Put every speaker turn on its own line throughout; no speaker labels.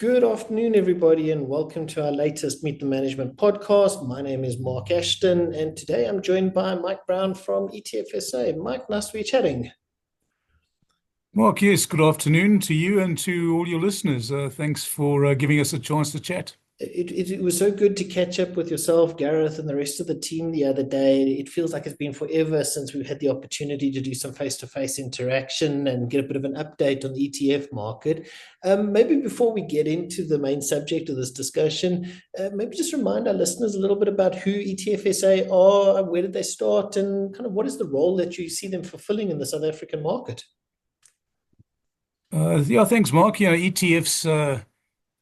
Good afternoon, everybody, and welcome to our latest Meet the Management podcast. My name is Marc Ashton, and today I'm joined by Mike Brown from ETFSA. Mike, nice to be chatting.
Mark, yes, good afternoon to you and to all your listeners. Thanks for giving us a chance to chat.
It was so good to catch up with yourself, Gareth, and the rest of the team the other day. It feels like it's been forever since we've had the opportunity to do some face-to-face interaction and get a bit of an update on the ETF market. Maybe before we get into the main subject of this discussion, maybe just remind our listeners a little bit about who ETFSA are, where did they start, and kind of what is the role that you see them fulfilling in the South African market?
Yeah, thanks, Mark. ETFs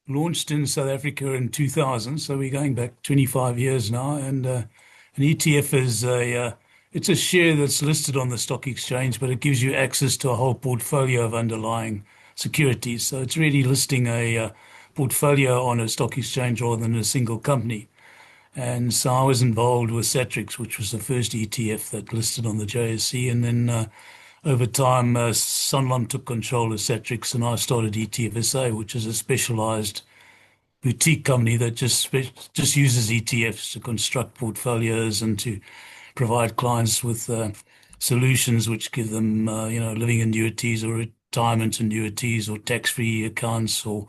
launched in South Africa in 2000, so we're going back 25 years now. And an ETF is it's a share that's listed on the stock exchange, but it gives you access to a whole portfolio of underlying securities. So it's really listing a portfolio on a stock exchange rather than a single company. And so I was involved with Satrix, which was the first ETF that listed on the JSE. And then over time, Sanlam took control of Satrix, and I started ETFSA, which is a specialized boutique company that just uses ETFs to construct portfolios and to provide clients with solutions which give them, living annuities or retirement annuities or tax-free accounts, or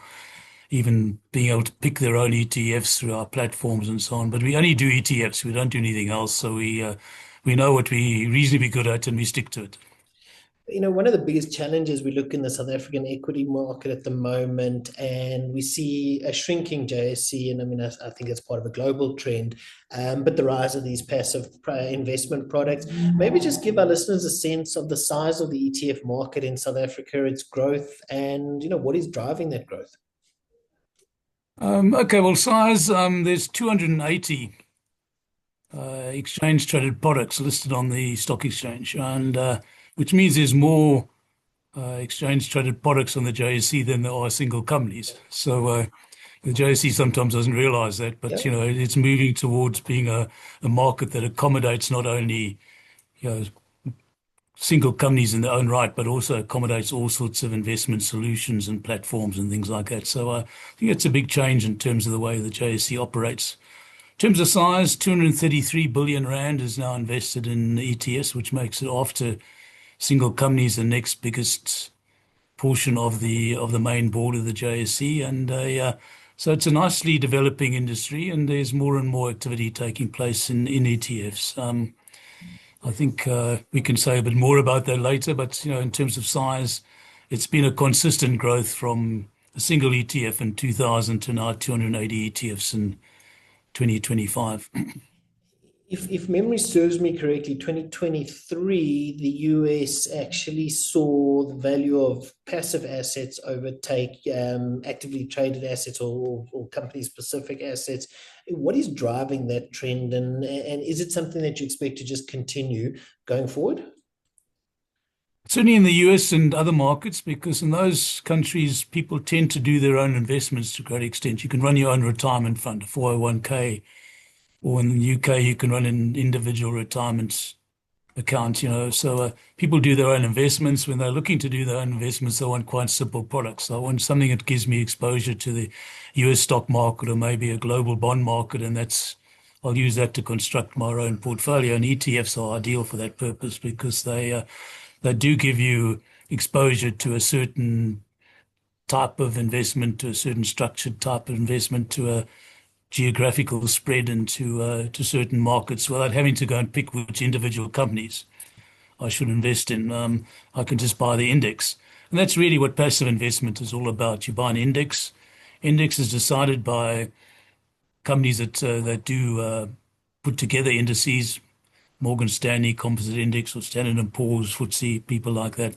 even being able to pick their own ETFs through our platforms and so on. But we only do ETFs. We don't do anything else. So we know what we reasonably good at, and we stick to it.
One of the biggest challenges we look in the South African equity market at the moment, and we see a shrinking JSE, and I think it's part of a global trend, but the rise of these passive investment products. Maybe just give our listeners a sense of the size of the ETF market in South Africa, its growth, and what is driving that growth.
Okay, well, size, there's 280 exchange traded products listed on the stock exchange, and which means there's more exchange traded products on the JSE than there are single companies. So the JSE sometimes doesn't realize that, but it's moving towards being a market that accommodates not only single companies in their own right, but also accommodates all sorts of investment solutions and platforms and things like that. So I think it's a big change in terms of the way the JSE operates. In terms of size, 233 billion rand is now invested in ETFs, which makes it, after single companies, the next biggest portion of the main board of the JSE. And so it's a nicely developing industry, and there's more and more activity taking place in ETFs. I think we can say a bit more about that later, but in terms of size, it's been a consistent growth from a single ETF in 2000 to now 280 ETFs in 2025.
If memory serves me correctly, 2023, the US actually saw the value of passive assets overtake actively traded assets or company-specific assets. What is driving that trend, and is it something that you expect to just continue going forward?
Certainly in the US and other markets, because in those countries, people tend to do their own investments to a great extent. You can run your own retirement fund, a 401k, or in the UK, you can run an individual retirement account, So people do their own investments. When they're looking to do their own investments, they want quite simple products. So I want something that gives me exposure to the US stock market or maybe a global bond market, and I'll use that to construct my own portfolio. And ETFs are ideal for that purpose because they do give you exposure to a certain type of investment, to a certain structured type of investment, to a geographical spread into to certain markets without having to go and pick which individual companies I should invest in. I can just buy the index. And that's really what passive investment is all about. You buy an index. Index is decided by companies that do put together indices, Morgan Stanley Composite Index or Standard and Poor's FTSE, people like that.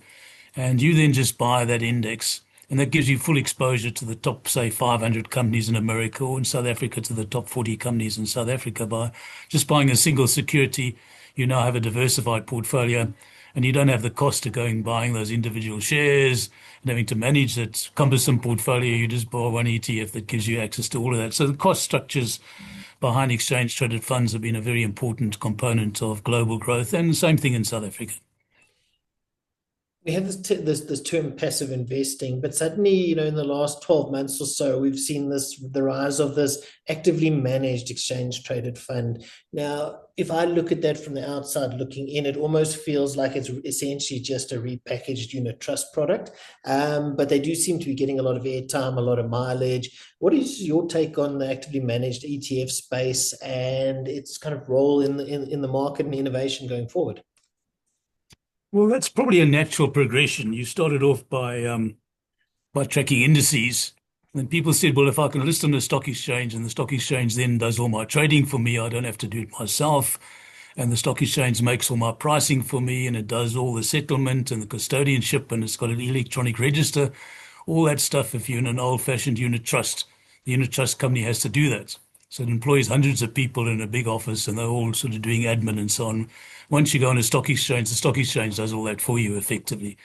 And you then just buy that index. And that gives you full exposure to the top, say, 500 companies in America, or in South Africa to the top 40 companies in South Africa. By just buying a single security, you now have a diversified portfolio, and you don't have the cost of going buying those individual shares and having to manage that cumbersome portfolio. You just buy one ETF that gives you access to all of that. So the cost structures behind exchange traded funds have been a very important component of global growth, and the same thing in South Africa.
We have this term passive investing, but suddenly, in the last 12 months or so, we've seen the rise of this actively managed exchange traded fund. Now, if I look at that from the outside looking in, it almost feels like it's essentially just a repackaged unit trust product. But they do seem to be getting a lot of airtime, a lot of mileage. What is your take on the actively managed ETF space and its kind of role in the market and innovation going forward?
Well, that's probably a natural progression. You started off by tracking indices. And people said, well, if I can list on the stock exchange and the stock exchange then does all my trading for me, I don't have to do it myself. And the stock exchange makes all my pricing for me and it does all the settlement and the custodianship and it's got an electronic register, all that stuff. If you're in an old-fashioned unit trust, the unit trust company has to do that. So it employs hundreds of people in a big office and they're all sort of doing admin and so on. Once you go on a stock exchange, the stock exchange does all that for you effectively.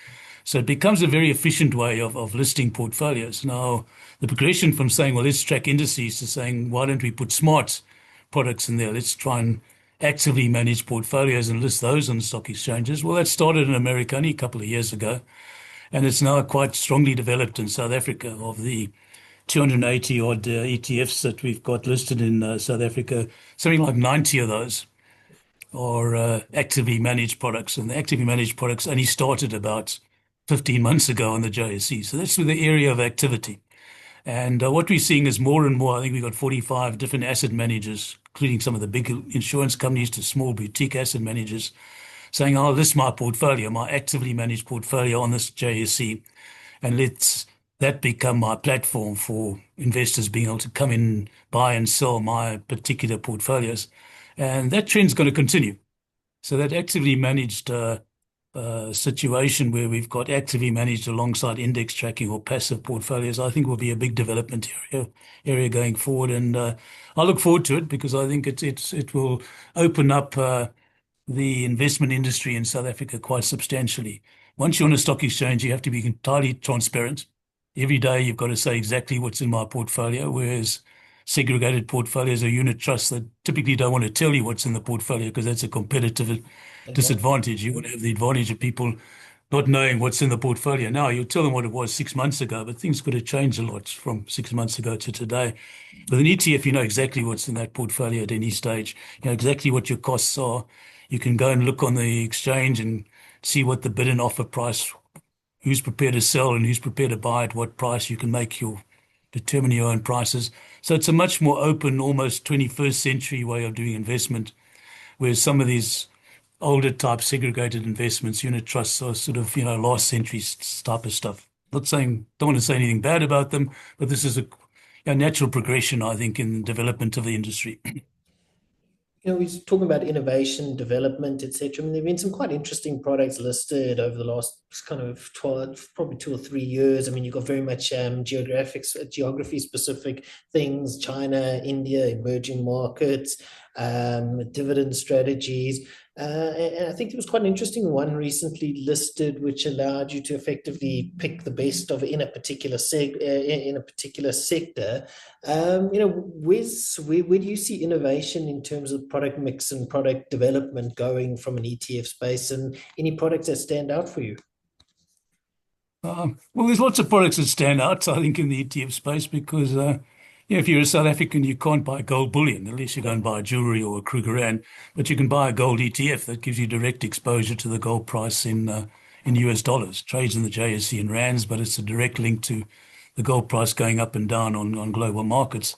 So it becomes a very efficient way of listing portfolios. Now, the progression from saying, well, let's track indices to saying, why don't we put smart products in there? Let's try and actively manage portfolios and list those on stock exchanges. Well, that started in America only a couple of years ago, and it's now quite strongly developed in South Africa. Of the 280 odd ETFs that we've got listed in South Africa, something like 90 of those are actively managed products. And the actively managed products only started about 15 months ago on the JSE. So that's the area of activity. And what we're seeing is more and more. I think we've got 45 different asset managers, including some of the big insurance companies to small boutique asset managers, saying, I'll list my portfolio, my actively managed portfolio on this JSE, and let's that become my platform for investors being able to come in, buy and sell my particular portfolios. And that trend's going to continue. So that actively managed situation where we've got actively managed alongside index tracking or passive portfolios, I think will be a big development area going forward. And I look forward to it because I think it will open up the investment industry in South Africa quite substantially. Once you're on a stock exchange, you have to be entirely transparent. Every day you've got to say exactly what's in my portfolio, whereas segregated portfolios or unit trusts that typically don't want to tell you what's in the portfolio because that's a competitive disadvantage. You want to have the advantage of people not knowing what's in the portfolio. Now, you'll tell them what it was 6 months ago, but things could have changed a lot from 6 months ago to today. With an ETF, you know exactly what's in that portfolio at any stage. You know exactly what your costs are. You can go and look on the exchange and see what the bid and offer price, who's prepared to sell and who's prepared to buy at what price. You can determine your own prices. So it's a much more open, almost 21st century way of doing investment, whereas some of these older type segregated investments, unit trusts are sort of, last century type of stuff. Not saying, don't want to say anything bad about them, but this is a natural progression, I think, in development of the industry.
We're talking about innovation, development, etc. I mean, there've been some quite interesting products listed over the last kind of 12, probably 2 or 3 years. I mean, you've got very much geography specific things, China, India, emerging markets, dividend strategies. And I think there was quite an interesting one recently listed, which allowed you to effectively pick the best of in a particular sector. Where do you see innovation in terms of product mix and product development going from an ETF space, and any products that stand out for you?
Well, there's lots of products that stand out, I think, in the ETF space because, if you're a South African, you can't buy gold bullion unless you go and buy jewelry or a Krugerrand, but you can buy a gold ETF that gives you direct exposure to the gold price in US dollars. Trades in the JSE in rands, but it's a direct link to the gold price going up and down on global markets.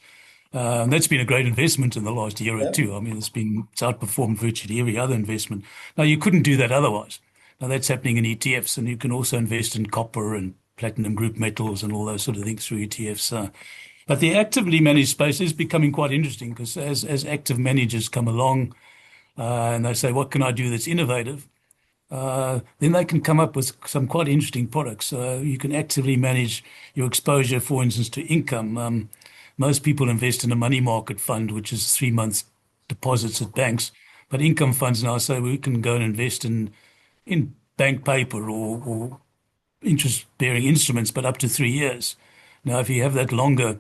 And that's been a great investment in the last year or two. I mean, it's outperformed virtually every other investment. Now, you couldn't do that otherwise. Now, that's happening in ETFs, and you can also invest in copper and platinum group metals and all those sort of things through ETFs. But the actively managed space is becoming quite interesting because as active managers come along and they say, what can I do that's innovative? Then they can come up with some quite interesting products. You can actively manage your exposure, for instance, to income. Most people invest in a money market fund, which is 3 months deposits at banks. But income funds now say we can go and invest in bank paper or interest-bearing instruments, but up to 3 years. Now, if you have that longer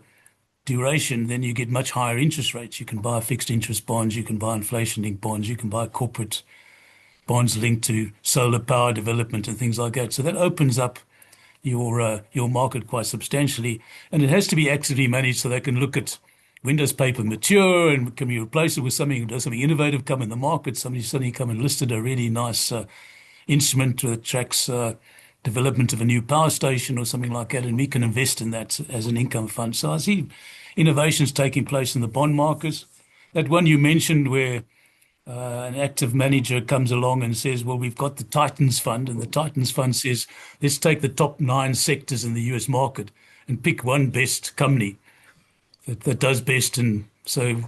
duration, then you get much higher interest rates. You can buy fixed interest bonds, you can buy inflation-linked bonds, you can buy corporate bonds linked to solar power development and things like that. So that opens up your market quite substantially, and it has to be actively managed so they can look at when does paper mature and can we replace it with something, does something innovative come in the market? Somebody suddenly come and listed a really nice instrument that tracks development of a new power station or something like that, and we can invest in that as an income fund. So I see innovations taking place in the bond markets. That one you mentioned where an active manager comes along and says, well, we've got the Titans Fund, and the Titans Fund says, let's take the top 9 sectors in the US market and pick one best company that does best. And so,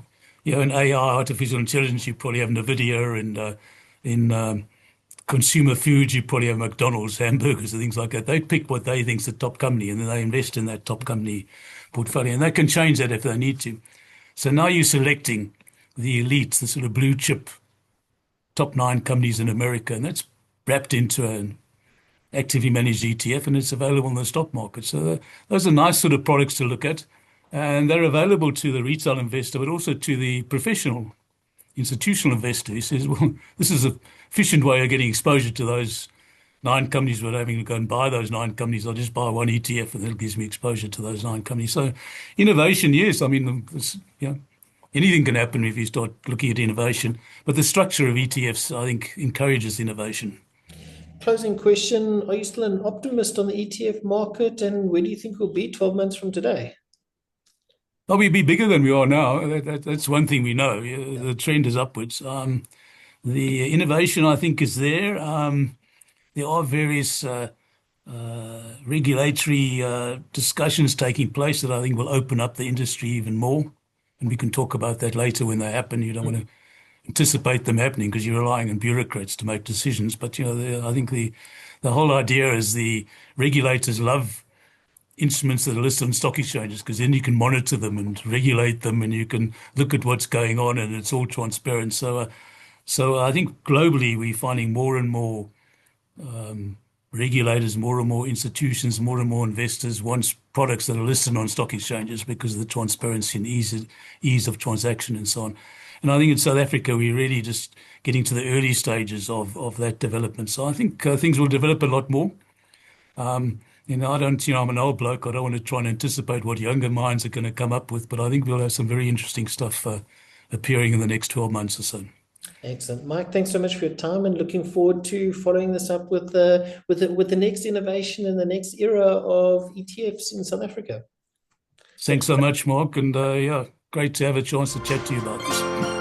in AI, artificial intelligence, you probably have NVIDIA, and in consumer foods, you probably have McDonald's, hamburgers, and things like that. They pick what they think is the top company, and then they invest in that top company portfolio. And they can change that if they need to. So now you're selecting the elite, the sort of blue chip top 9 companies in America, and that's wrapped into an actively managed ETF, and it's available in the stock market. So those are nice sort of products to look at, and they're available to the retail investor, but also to the professional institutional investor. He says, well, this is an efficient way of getting exposure to those 9 companies without having to go and buy those 9 companies. I'll just buy one ETF, and that gives me exposure to those 9 companies. So innovation, yes, I mean, anything can happen if you start looking at innovation, but the structure of ETFs, I think, encourages innovation.
Closing question, are you still an optimist on the ETF market, and where do you think we'll be 12 months from today?
Well, we'll be bigger than we are now. That's one thing we know. The trend is upwards. The innovation, I think, is there. There are various regulatory discussions taking place that I think will open up the industry even more. And we can talk about that later when they happen. You don't want to anticipate them happening because you're relying on bureaucrats to make decisions. But, I think the whole idea is the regulators love instruments that are listed on stock exchanges because then you can monitor them and regulate them, and you can look at what's going on, and it's all transparent. So I think globally we're finding more and more regulators, more and more institutions, more and more investors want products that are listed on stock exchanges because of the transparency and ease of transaction and so on. And I think in South Africa, we're really just getting to the early stages of that development. So I think things will develop a lot more. I'm an old bloke. I don't want to try and anticipate what younger minds are going to come up with, but I think we'll have some very interesting stuff appearing in the next 12 months or so.
Excellent, Mike. Thanks so much for your time, and looking forward to following this up with the next innovation and the next era of ETFs in South Africa.
Thanks so much, Mark, and great to have a chance to chat to you about this.